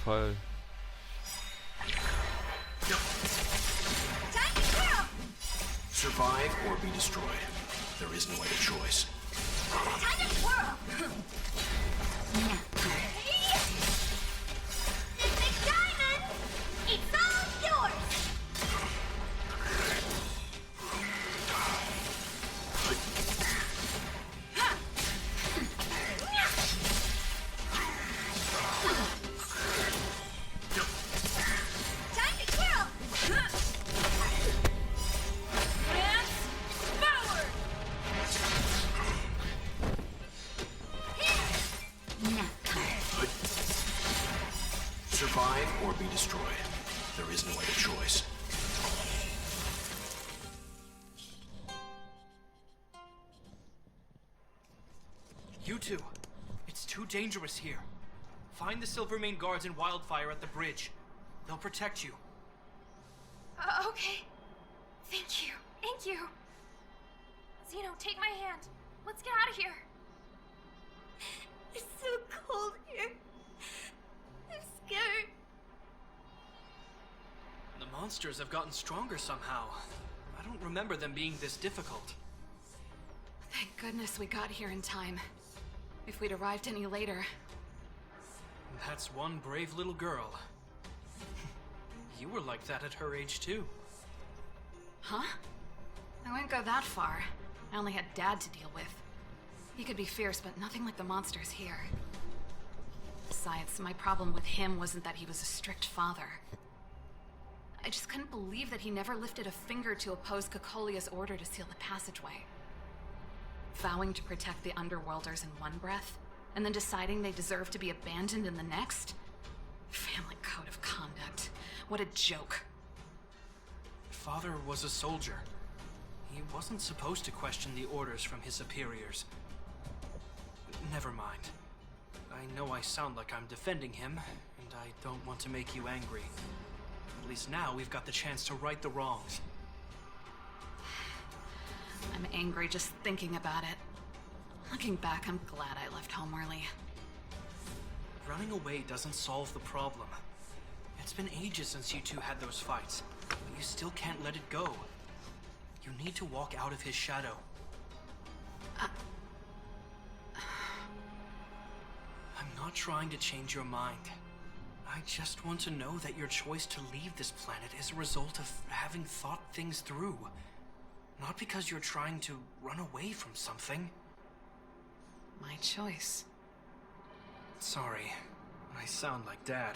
Fall. Survive or be destroyed. There is no other choice. Time to twirl! Mystic Diamond! It's all yours! Time to twirl! Dance forward! Survive or be destroyed. There is no other choice. You two, it's too dangerous here. Find the Silvermane guards and Wildfire at the bridge. They'll protect you. Okay. Thank you. Thank you. Zeno, take my hand. Let's get out of here. It's so cold here. I'm scared. The monsters have gotten stronger somehow. I don't remember them being this difficult. Thank goodness we got here in time. If we'd arrived any later... That's one brave little girl. You were like that at her age too. Huh? I wouldn't go that far. I only had Dad to deal with. He could be fierce, but nothing like the monsters here. Besides, my problem with him wasn't that he was a strict father. I just couldn't believe that he never lifted a finger to oppose Kokolia's order to seal the passageway. Vowing to protect the Underworlders in one breath, and then deciding they deserve to be abandoned in the next? Family code of conduct. What a joke. Father was a soldier. He wasn't supposed to question the orders from his superiors. Never mind. I know I sound like I'm defending him, and I don't want to make you angry. At least now we've got the chance to right the wrongs. I'm angry just thinking about it. Looking back, I'm glad I left home early. Running away doesn't solve the problem. It's been ages since you two had those fights, but you still can't let it go. You need to walk out of his shadow. I'm not trying to change your mind. I just want to know that your choice to leave this planet is a result of having thought things through. Not because you're trying to run away from something. My choice. Sorry, I sound like Dad.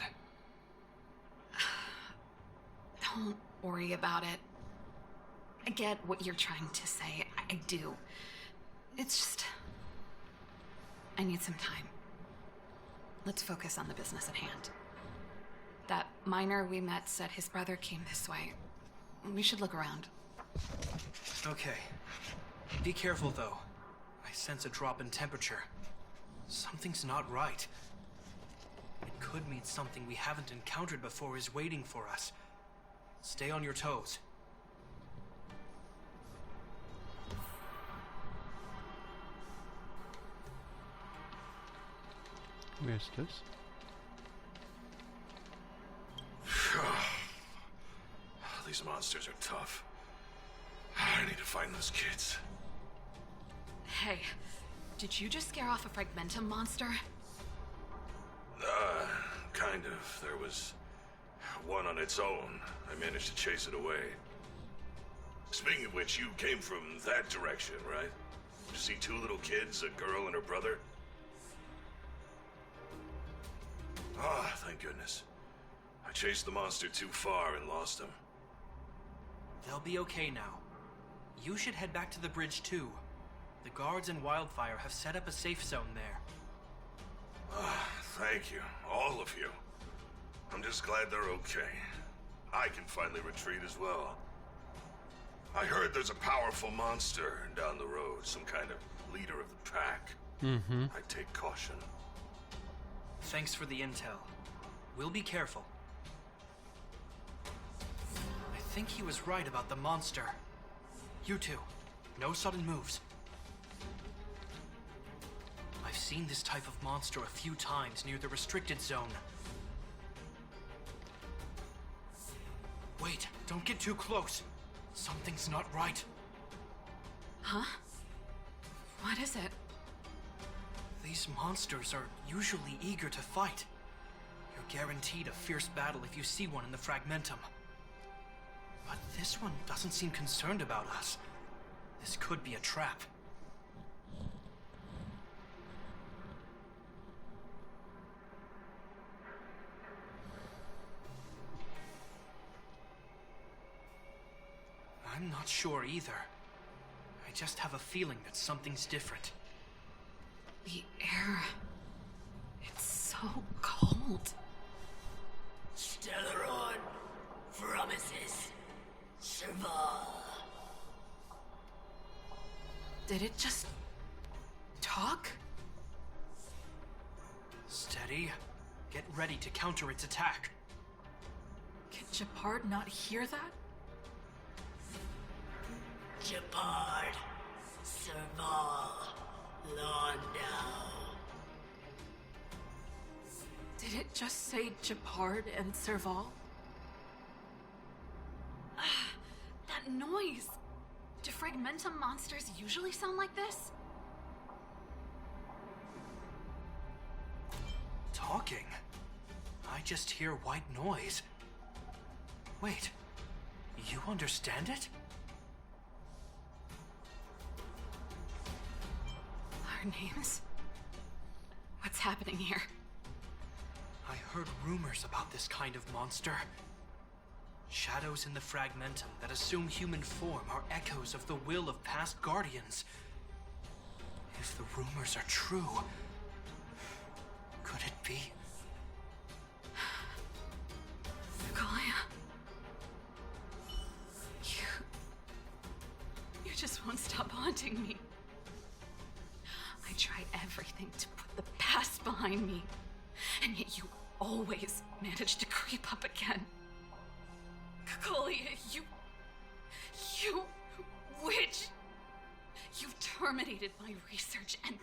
Don't worry about it. I get what you're trying to say. I do. It's just... I need some time. Let's focus on the business at hand. That miner we met said his brother came this way. We should look around. Okay. Be careful, though. I sense a drop in temperature. Something's not right. It could mean something we haven't encountered before is waiting for us. Stay on your toes. Where's this? These monsters are tough. I need to find those kids. Hey, did you just scare off a Fragmentum monster? Kind of. There was one on its own. I managed to chase it away. Speaking of which, you came from that direction, right? Did you see two little kids, a girl and her brother? Ah, thank goodness. I chased the monster too far and lost him. They'll be okay now. You should head back to the bridge, too. The guards and Wildfire have set up a safe zone there. Ah, thank you. All of you. I'm just glad they're okay. I can finally retreat as well. I heard there's a powerful monster down the road, some kind of leader of the pack. I take caution. Thanks for the intel. We'll be careful. I think he was right about the monster. You two, no sudden moves. I've seen this type of monster a few times near the restricted zone. Wait, don't get too close. Something's not right. Huh? What is it? These monsters are usually eager to fight. You're guaranteed a fierce battle if you see one in the fragmentum. But this one doesn't seem concerned about us. This could be a trap. I'm not sure either. I just have a feeling that something's different. The air... it's so cold. Stellaron promises survival. Did it just... talk? Steady. Get ready to counter its attack. Can Japard not hear that? Japard, Serval, Londo. Did it just say Japard and Serval? That noise! Do fragmentum monsters usually sound like this? Talking? I just hear white noise. Wait, you understand it? Our names? What's happening here? I heard rumors about this kind of monster. Shadows in the fragmentum that assume human form are echoes of the will of past guardians. If the rumors are true, could it be? Nicolia. You just won't stop haunting me. I try everything to put the past behind me, and yet you always manage to creep up again. Nicolia, you witch! You've terminated my research and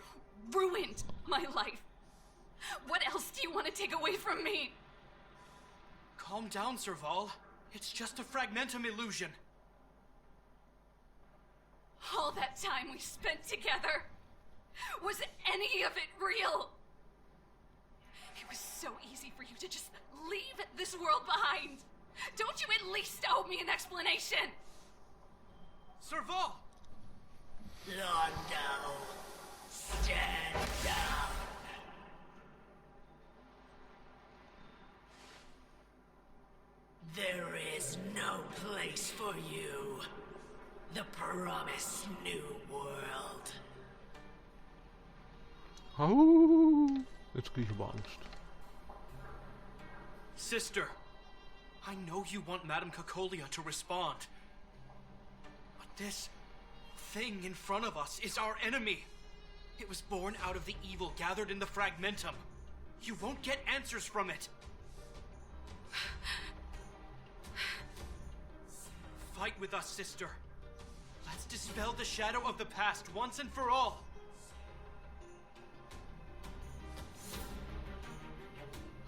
ruined my life. What else do you want to take away from me? Calm down, Serval. It's just a fragmentum illusion. All that time we spent together, was any of it real? It was so easy for you to just leave this world behind. Don't you at least owe me an explanation? Serval! Londo, stand down. There is no place for you. The promised new world. Au! Jetzt krieg ich aber Angst. Sister, I know you want Madame Cacolia to respond. But this thing in front of us is our enemy. It was born out of the evil gathered in the fragmentum. You won't get answers from it. Fight with us, sister. Let's dispel the shadow of the past once and for all.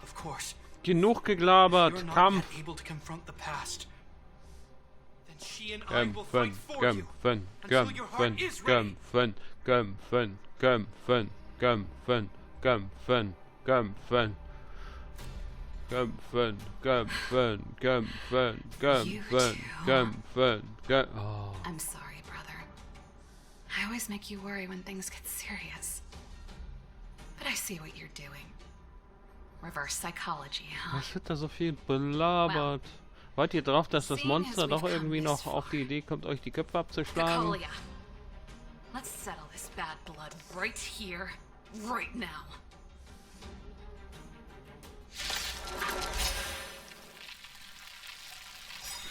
Of course. Genug geglabert. You're not Kampf. yet able to confront the past. Then she and I will Kämpfen, fight for you kämpfen, until your heart kämpfen, is ready. kämpfen, kämpfen, kämpfen, kämpfen, kämpfen, kämpfen. Kämpfen, kämpfen, kämpfen, kämpfen, kämpfen, kämpfen. Oh. I'm sorry, brother. I always make you worry when things get serious. But I see what you're doing. Reverse psychology, huh? Was wird da so viel belabert? Wart ihr drauf, dass das Monster doch irgendwie noch auf die Idee kommt, euch die Köpfe abzuschlagen? Nicolia, let's settle this bad blood right here, right now.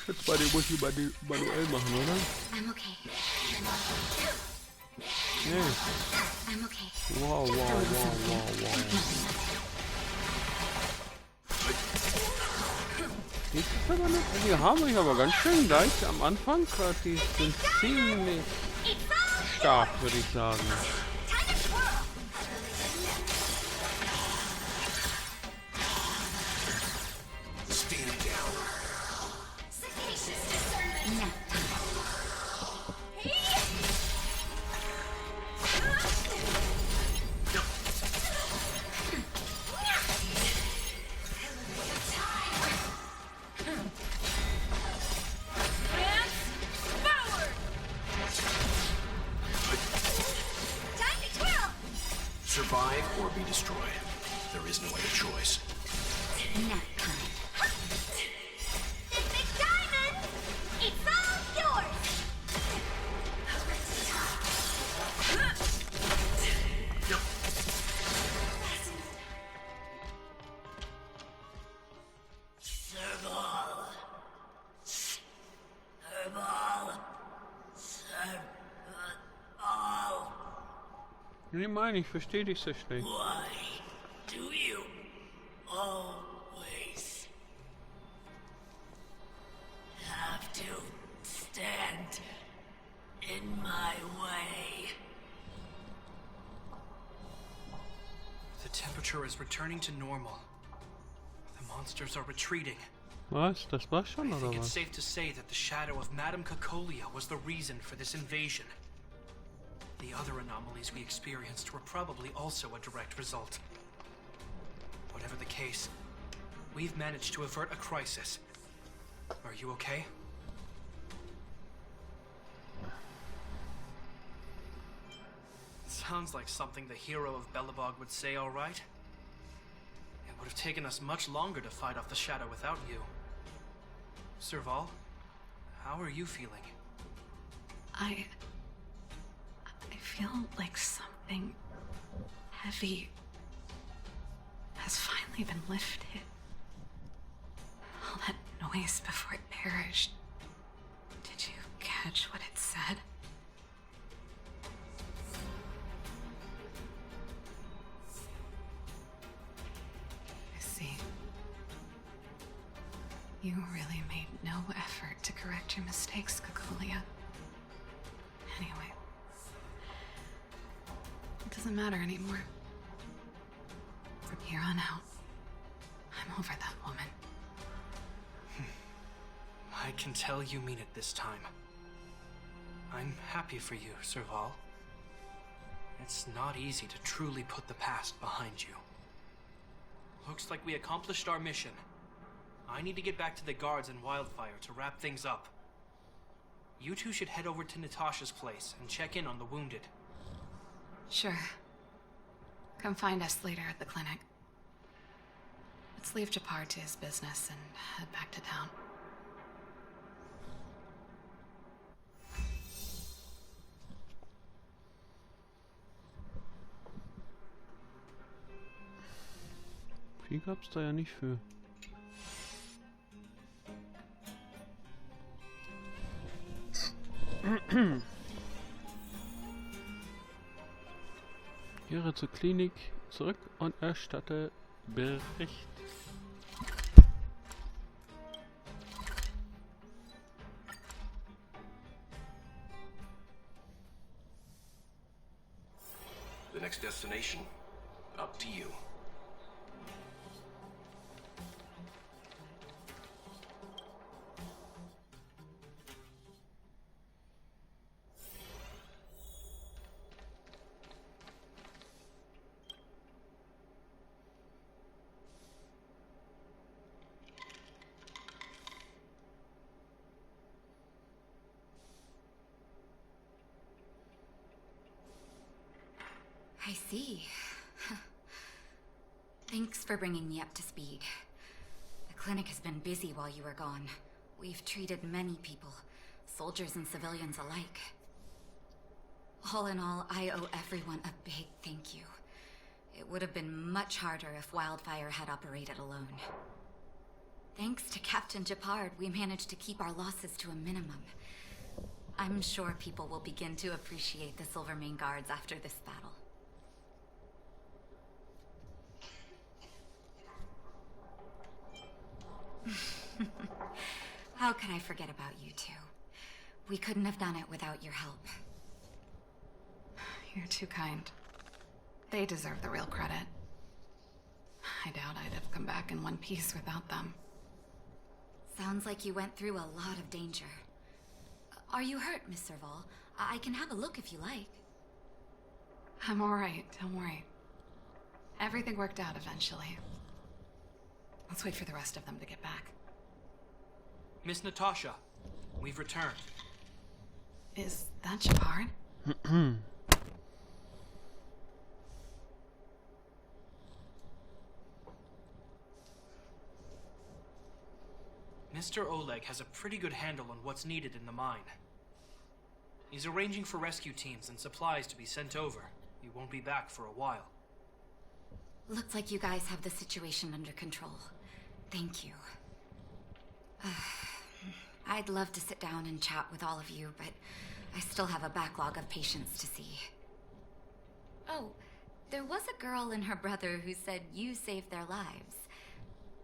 Jetzt bei dem muss ich manuell machen, oder? I'm okay. Nee. I'm okay. Wow, wow, wow, wow, wow. Die haben euch aber ganz schön leicht am Anfang. Die sind ziemlich stark, würde ich sagen. Stand down. or be destroyed. There is no other choice. Nap time. Big Diamond! It's all yours! Serval. Serval. Ich meine, ich verstehe dich sehr schlecht. Why do you always have to stand in my way? The temperature is returning to normal. The monsters are retreating. Was? Das war's schon, I oder think it's was? safe to say that the shadow of Madame Cacolia was the reason for this invasion. The other anomalies we experienced were probably also a direct result. Whatever the case, we've managed to avert a crisis. Are you okay? Sounds like something the hero of Belobog would say, all right? It would have taken us much longer to fight off the shadow without you. Serval, how are you feeling? I feel like something heavy has finally been lifted. All that noise before it perished. Did you catch what it said? I see. You really made no effort to correct your mistakes, Cacolia. Anyway. It doesn't matter anymore. From here on out, I'm over that woman. I can tell you mean it this time. I'm happy for you, Serval. It's not easy to truly put the past behind you. Looks like we accomplished our mission. I need to get back to the guards and Wildfire to wrap things up. You two should head over to Natasha's place and check in on the wounded. Sure. Come find us later at the clinic. Let's leave Japar to his business and head back to town. Viel gab's da ja nicht für. Kehre zur Klinik zurück und erstatte Bericht. The next destination, up to you. I see. Thanks for bringing me up to speed. The clinic has been busy while you were gone. We've treated many people, soldiers and civilians alike. All in all, I owe everyone a big thank you. It would have been much harder if Wildfire had operated alone. Thanks to Captain Japard, we managed to keep our losses to a minimum. I'm sure people will begin to appreciate the Silvermane Guards after this battle. How could I forget about you two? We couldn't have done it without your help. You're too kind. They deserve the real credit. I doubt I'd have come back in one piece without them. Sounds like you went through a lot of danger. Are you hurt, Miss Serval? I can have a look if you like. I'm alright, don't worry. Everything worked out eventually. Let's wait for the rest of them to get back. Miss Natasha, we've returned. Is that Japard? Mr. Oleg has a pretty good handle on what's needed in the mine. He's arranging for rescue teams and supplies to be sent over. He won't be back for a while. Looks like you guys have the situation under control. Thank you. I'd love to sit down and chat with all of you, but I still have a backlog of patients to see. Oh, there was a girl and her brother who said you saved their lives.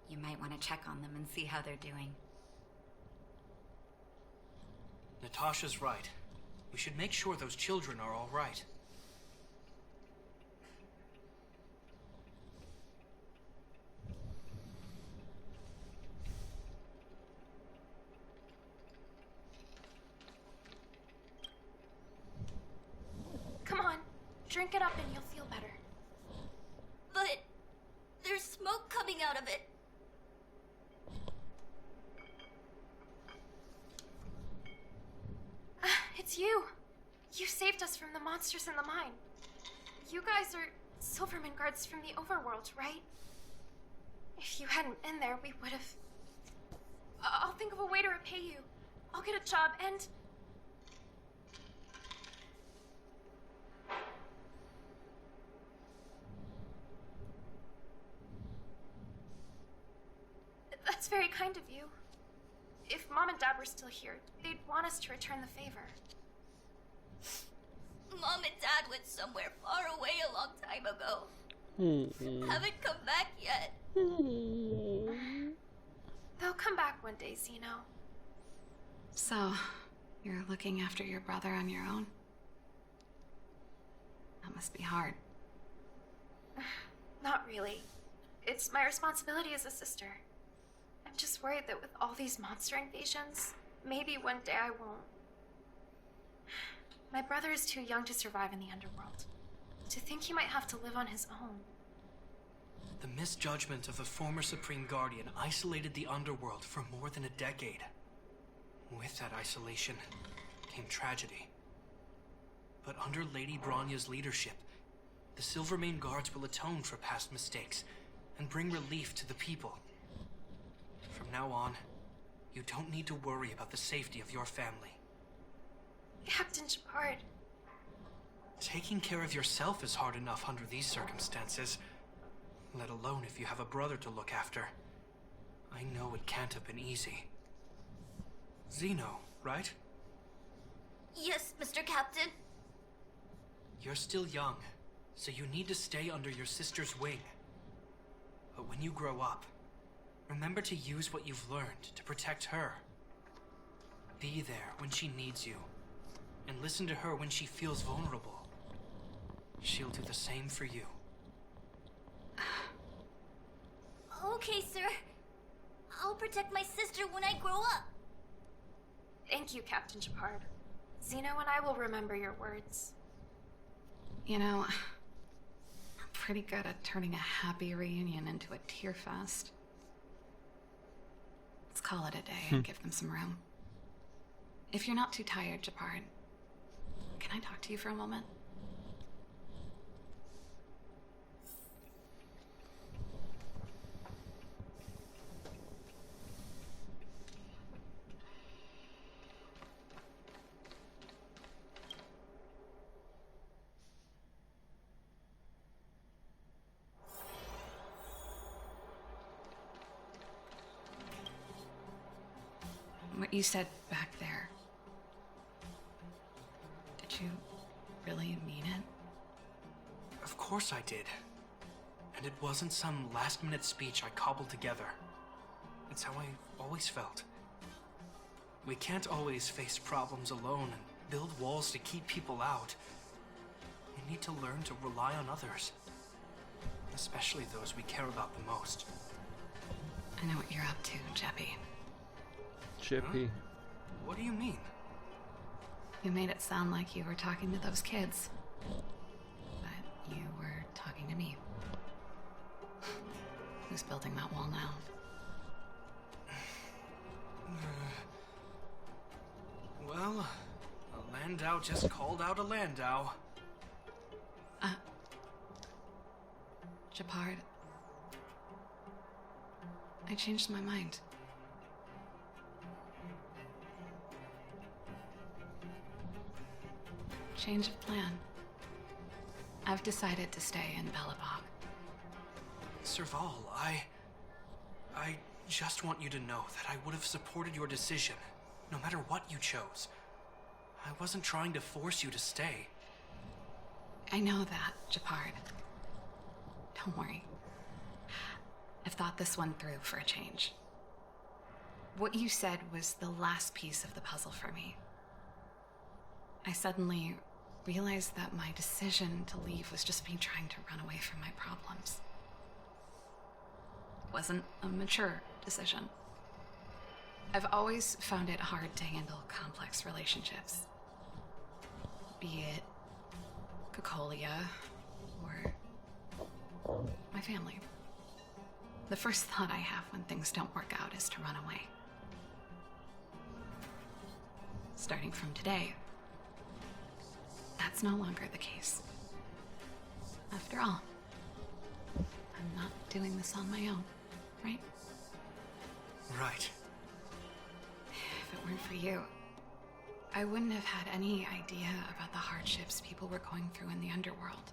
You might want to check on them and see how they're doing. Natasha's right. We should make sure those children are all right. Come on, drink it up and you'll feel better. But there's smoke coming out of it. It's you. You saved us from the monsters in the mine. You guys are Silverman guards from the overworld, right? If you hadn't been there, we would have... I'll think of a way to repay you. I'll get a job and... That's very kind of you. If Mom and Dad were still here, they'd want us to return the favor. Mom and Dad went somewhere far away a long time ago. Haven't come back yet. They'll come back one day, Zeno. So, you're looking after your brother on your own? That must be hard. Not really. It's my responsibility as a sister. I'm just worried that with all these monster invasions, maybe one day I won't. My brother is too young to survive in the underworld. To think he might have to live on his own. The misjudgment of the former Supreme Guardian isolated the underworld for more than a decade. With that isolation came tragedy. But under Lady Bronya's leadership, the Silvermane Guards will atone for past mistakes and bring relief to the people. From now on, you don't need to worry about the safety of your family. Captain Shepard. Taking care of yourself is hard enough under these circumstances, let alone if you have a brother to look after. I know it can't have been easy. Zeno, right? Yes, Mr. Captain. You're still young, so you need to stay under your sister's wing. But when you grow up, remember to use what you've learned to protect her. Be there when she needs you, and listen to her when she feels vulnerable. She'll do the same for you. Okay, sir. I'll protect my sister when I grow up. Thank you, Captain Shepard. Zeno and I will remember your words. You know, I'm pretty good at turning a happy reunion into a tear fest. Let's call it a day and give them some room. If you're not too tired, Shepard, can I talk to you for a moment? What you said back there, did you really mean it? Of course I did. And it wasn't some last-minute speech I cobbled together. It's how I always felt. We can't always face problems alone and build walls to keep people out. We need to learn to rely on others. Especially those we care about the most. I know what you're up to, Jeppy. Chippy. Huh? What do you mean? You made it sound like you were talking to those kids. But you were talking to me. Who's building that wall now? Well, a Landau just called out a Landau. Shepard. I changed my mind. Change of plan. I've decided to stay in Belobog. Serval, I just want you to know that I would have supported your decision, no matter what you chose. I wasn't trying to force you to stay. I know that, Japard. Don't worry. I've thought this one through for a change. What you said was the last piece of the puzzle for me. I suddenly realized that my decision to leave was just me trying to run away from my problems. It wasn't a mature decision. I've always found it hard to handle complex relationships. Be it Cocolia or my family. The first thought I have when things don't work out is to run away. Starting from today, that's no longer the case. After all, I'm not doing this on my own, right? Right. If it weren't for you, I wouldn't have had any idea about the hardships people were going through in the underworld.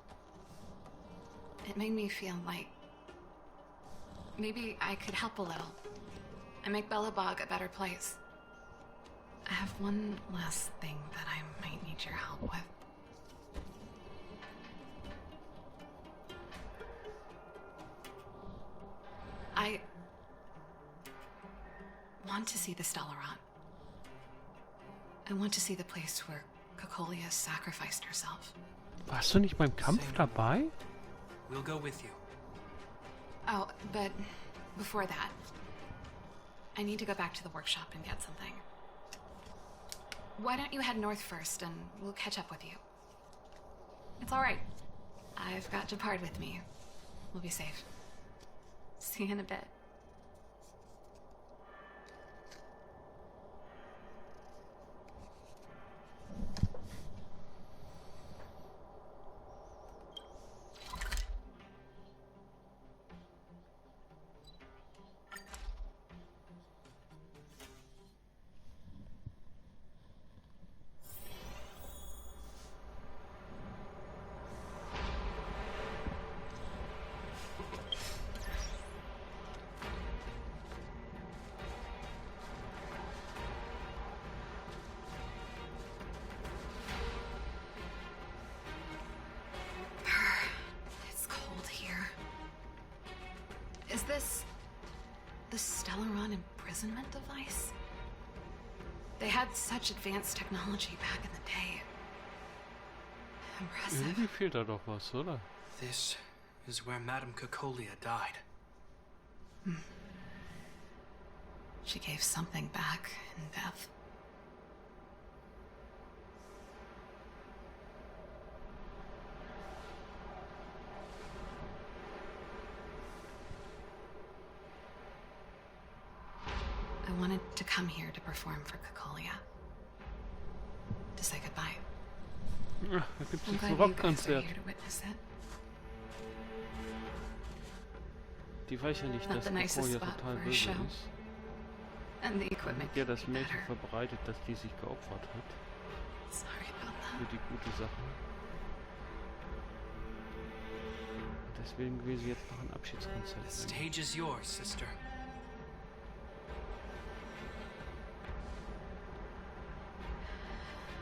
It made me feel like maybe I could help a little and make Belobog a better place. I have one last thing that I might need your help with. I want to see the Stellaron. I want to see the place where Cocolia sacrificed herself. Warst du nicht beim Kampf dabei? We'll go with you. Oh, but before that, I need to go back to the workshop and get something. Why don't you head north first and we'll catch up with you? It's all right. I've got Japard with me. We'll be safe. See you in a bit. Is this the Stellaron imprisonment device? They had such advanced technology back in the day. Impressive. Irgendwie fehlt da doch was, oder? This is where Madame Cocolia died. She gave something back in death. I wanted to come here to perform for Cocolia. To say goodbye. Ach, da gibt's I'm jetzt glad ein you guys are Rockkonzert. here to witness it. Die weiß ja nicht, Not dass the nicest Cocolia spot total for a böse show. ist. And the equipment Hat ja das could be Mädchen better. verbreitet, dass die sich geopfert hat. Sorry about that. Für die gute Sache. Und deswegen will sie jetzt noch ein Abschiedskonzert The bringen. stage is yours, sister.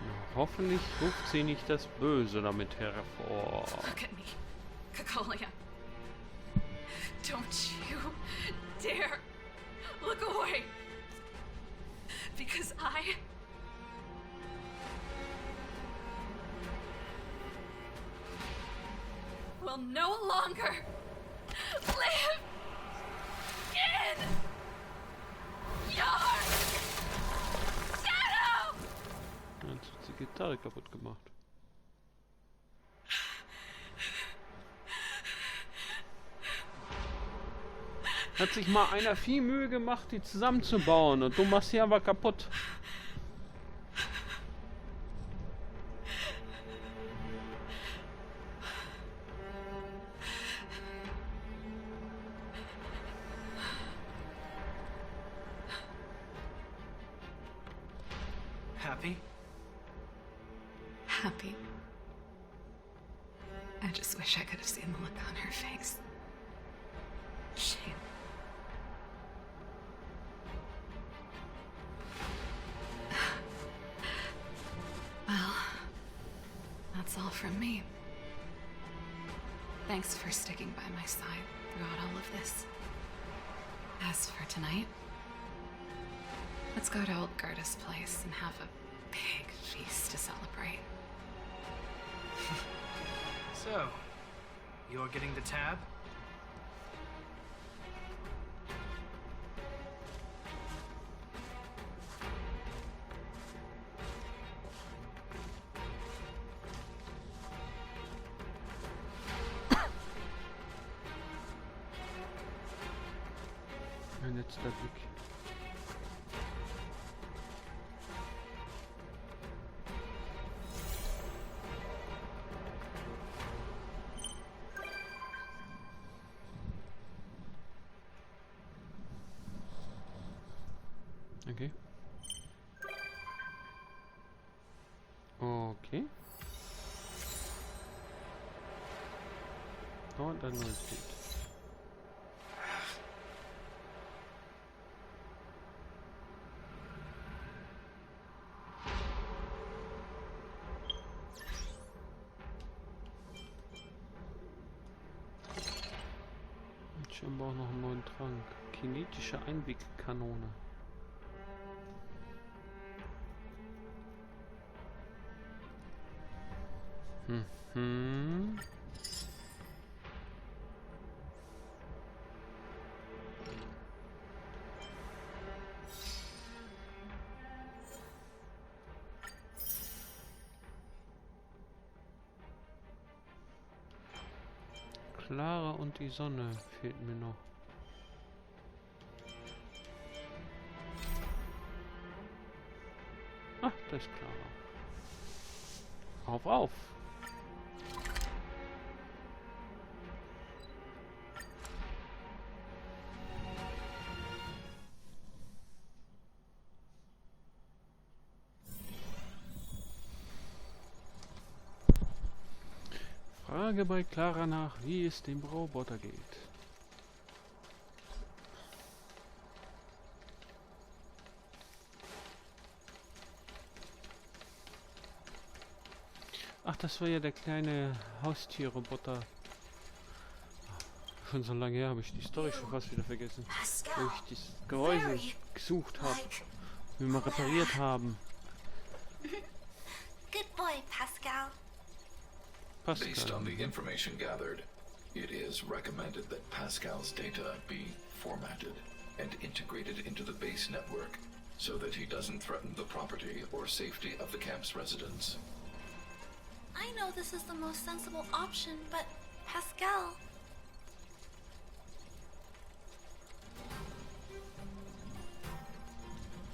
Na, hoffentlich ruft sie nicht das Böse damit hervor. Look at me, Cocolia. Don't you dare look away. Because I will no longer live in your shadow! Jetzt hat sie die Gitarre kaputt gemacht. Hat sich mal einer viel Mühe gemacht, die zusammenzubauen und du machst sie aber kaputt. Happy? Happy. I just wish I could have seen the look on her face. Shame. Well, that's all from me. Thanks for sticking by my side throughout all of this. As for tonight, let's go to old Gerda's place and have a big feast to celebrate. So, you're getting the tab? Ein letzter Blick. Okay. Okay. Und ein neues Bild. Und scheinbar auch noch einen neuen Trank. Kinetische Einwegkanone. Clara und die Sonne fehlt mir noch. Ach, da ist Clara. Auf! Frage bei Clara nach, wie es dem Roboter geht. Ach, das war ja der kleine Haustierroboter. Schon so lange her habe ich die Story schon fast wieder vergessen. Wo ich das Gehäuse gesucht habe, wie wir repariert haben. Good boy, Pascal. Based on the information gathered, it is recommended that Pascal's data be formatted and integrated into the base network so that he doesn't threaten the property or safety of the camp's residents. I know this is the most sensible option, but Pascal...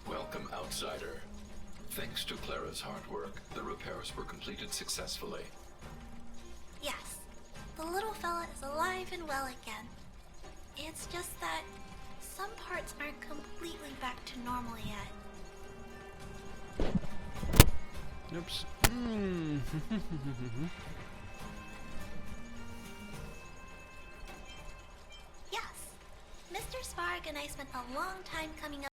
Welcome, outsider. Thanks to Clara's hard work, the repairs were completed successfully. Yes, the little fella is alive and well again. It's just that some parts aren't completely back to normal yet. Oops. Yes, Mr. Sparg and I spent a long time coming up